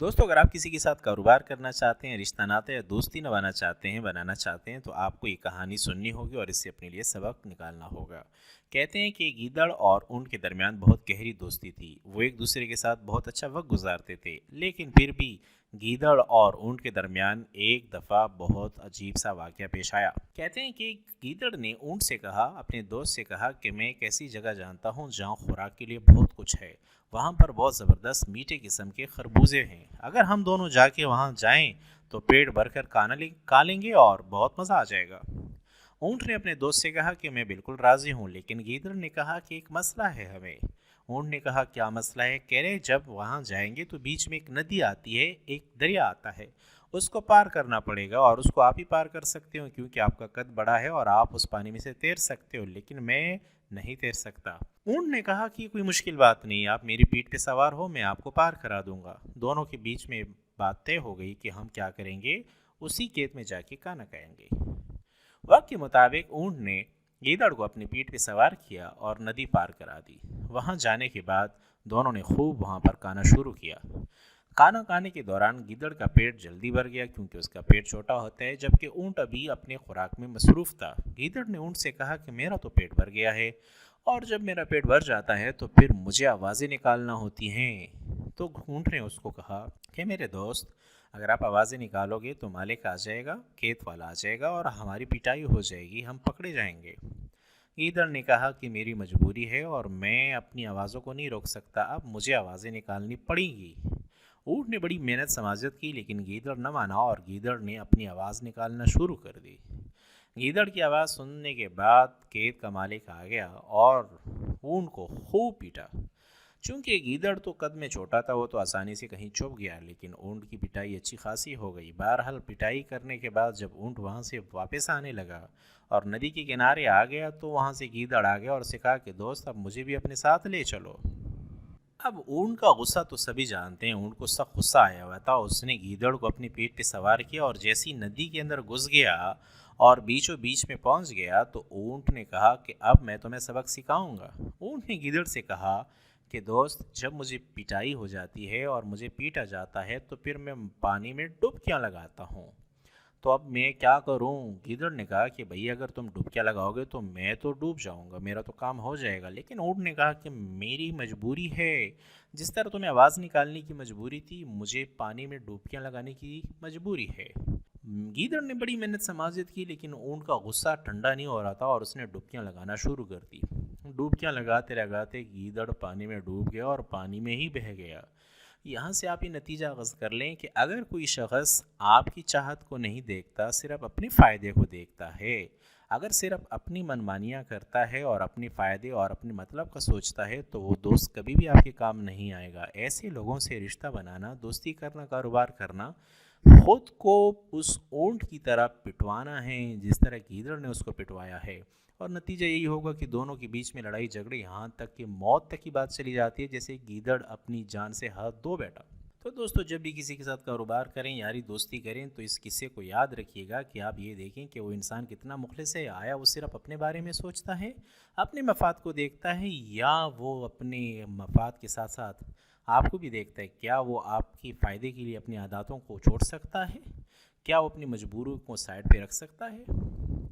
दोस्तों, अगर आप किसी के साथ कारोबार करना चाहते हैं, रिश्ता नाता या दोस्ती बनाना चाहते हैं तो आपको ये कहानी सुननी होगी और इससे अपने लिए सबक निकालना होगा। कहते हैं कि गीदड़ और ऊंट के दरमियान बहुत गहरी दोस्ती थी। वो एक दूसरे के साथ बहुत अच्छा वक्त गुजारते थे, लेकिन फिर भी गीदड़ और ऊंट के दरमियान एक दफ़ा बहुत अजीब सा वाक़या पेश आया। कहते हैं कि गीदड़ ने ऊंट से कहा, अपने दोस्त से कहा कि मैं एक ऐसी जगह जानता हूँ जहाँ खुराक के लिए बहुत कुछ है। वहाँ पर बहुत ज़बरदस्त मीठे किस्म के खरबूजे हैं। अगर हम दोनों जाके वहाँ जाएं तो पेट भरकर खा लेंगे और बहुत मज़ा आ जाएगा। ऊंट ने अपने दोस्त से कहा कि मैं बिल्कुल राज़ी हूँ, लेकिन गीदड़ ने कहा कि एक मसला है हमें। ऊंट ने कहा, क्या मसला है? कह रहे, जब वहाँ जाएंगे तो बीच में एक नदी आती है, एक दरिया आता है। उसको पार करना पड़ेगा और उसको आप ही पार कर सकते हो क्योंकि आपका कद बड़ा है और आप उस पानी में से तैर सकते हो, लेकिन मैं नहीं तैर सकता। ऊंट ने कहा कि कोई मुश्किल बात नहीं, आप मेरी पीठ पे सवार हो, मैं आपको पार करा दूंगा। दोनों के बीच में बात तय हो गई कि हम क्या करेंगे, उसी खेत में जाके खाना खाएंगे। वक्त के मुताबिक ऊंट ने गीदड़ को अपनी पीठ पे सवार किया और नदी पार करा दी। वहां जाने के बाद दोनों ने खूब वहां पर खाना शुरू किया। खाना खाने के दौरान गीदड़ का पेट जल्दी भर गया क्योंकि उसका पेट छोटा होता है, जबकि ऊंट अभी अपने खुराक में मसरूफ था। गीदड़ ने ऊंट से कहा कि मेरा तो पेट भर गया है और जब मेरा पेट भर जाता है तो फिर मुझे आवाज़ें निकालना होती हैं। तो ऊंट ने उसको कहा कि मेरे दोस्त, अगर आप आवाज़ें निकालोगे तो मालिक आ जाएगा, खेत वाला आ जाएगा और हमारी पिटाई हो जाएगी, हम पकड़े जाएंगे। गीदड़ ने कहा कि मेरी मजबूरी है और मैं अपनी आवाज़ों को नहीं रोक सकता, अब मुझे आवाज़ें निकालनी पड़ेंगी। ऊँट ने बड़ी मेहनत समाजत की, लेकिन गीदड़ न माना और गीदड़ ने अपनी आवाज़ निकालना शुरू कर दी। गीदड़ की आवाज़ सुनने के बाद खेत का मालिक आ गया और ऊँट को खूब पीटा। चूंकि गीदड़ तो कद में छोटा था, वो तो आसानी से कहीं छुप गया, लेकिन ऊँट की पिटाई अच्छी खासी हो गई। बहरहाल पिटाई करने के बाद जब ऊँट वहाँ से वापस आने लगा और नदी के किनारे आ गया तो वहाँ से गीदड़ आ गया और उससे कहा कि दोस्त, अब मुझे भी अपने साथ ले चलो। अब ऊँट का गुस्सा तो सभी जानते हैं, ऊँट को सख्त गुस्सा आया हुआ था। उसने गीदड़ को अपनी पीठ पे सवार किया और जैसी नदी के अंदर घुस गया और बीचों बीच में पहुंच गया तो ऊँट ने कहा कि अब मैं तुम्हें सबक सिखाऊंगा। ऊँट ने गीदड़ से कहा कि दोस्त, जब मुझे पिटाई हो जाती है और मुझे पीटा जाता है तो फिर मैं पानी में डुबकियां लगाता हूँ, तो अब मैं क्या करूं? गीदड़ ने कहा कि भैया, अगर तुम डुबकियां लगाओगे तो मैं तो डूब जाऊंगा, मेरा तो काम हो जाएगा। लेकिन ऊँट ने कहा कि मेरी मजबूरी है, जिस तरह तुम्हें आवाज़ निकालने की मजबूरी थी, मुझे पानी में डुबकियां लगाने की मजबूरी है। गीदड़ ने बड़ी मेहनत समाजित की, लेकिन ऊँट का गुस्सा ठंडा नहीं हो रहा था और उसने डुबकियां लगाना शुरू कर दी। डुबकियां लगाते लगाते गीदड़ पानी में डूब गया और पानी में ही बह गया। यहाँ से आप ये नतीजा अख़ज़ कर लें कि अगर कोई शख्स आपकी चाहत को नहीं देखता, सिर्फ अपने फ़ायदे को देखता है, अगर सिर्फ अपनी मनमानियाँ करता है और अपने फ़ायदे और अपने मतलब का सोचता है, तो वो दोस्त कभी भी आपके काम नहीं आएगा। ऐसे लोगों से रिश्ता बनाना, दोस्ती करना, कारोबार करना, खुद को उस ऊँट की तरह पिटवाना है जिस तरह गीदड़ ने उसको पिटवाया है। और नतीजा यही होगा कि दोनों के बीच में लड़ाई झगड़े, यहाँ तक कि मौत तक की बात चली जाती है, जैसे गीदड़ अपनी जान से हाथ धो बैठा। तो दोस्तों, जब भी किसी के साथ कारोबार करें, यारी दोस्ती करें, तो इस किस्से को याद रखिएगा कि आप ये देखें कि वो इंसान कितना मुखलिस है। आया वो सिर्फ अपने बारे में सोचता है, अपने मफाद को देखता है, या वो अपने मफाद के साथ साथ आपको भी देखता है। क्या वो आपके फ़ायदे के लिए अपनी आदतों को छोड़ सकता है? क्या वो अपनी मजबूरियों को साइड पे रख सकता है?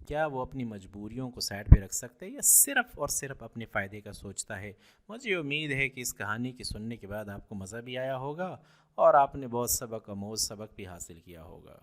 क्या वो अपनी मजबूरियों को साइड पे रख सकता है या सिर्फ़ और सिर्फ अपने फ़ायदे का सोचता है? मुझे उम्मीद है कि इस कहानी के सुनने के बाद आपको मज़ा भी आया होगा और आपने बहुत सबक आमोज़ सबक भी हासिल किया होगा।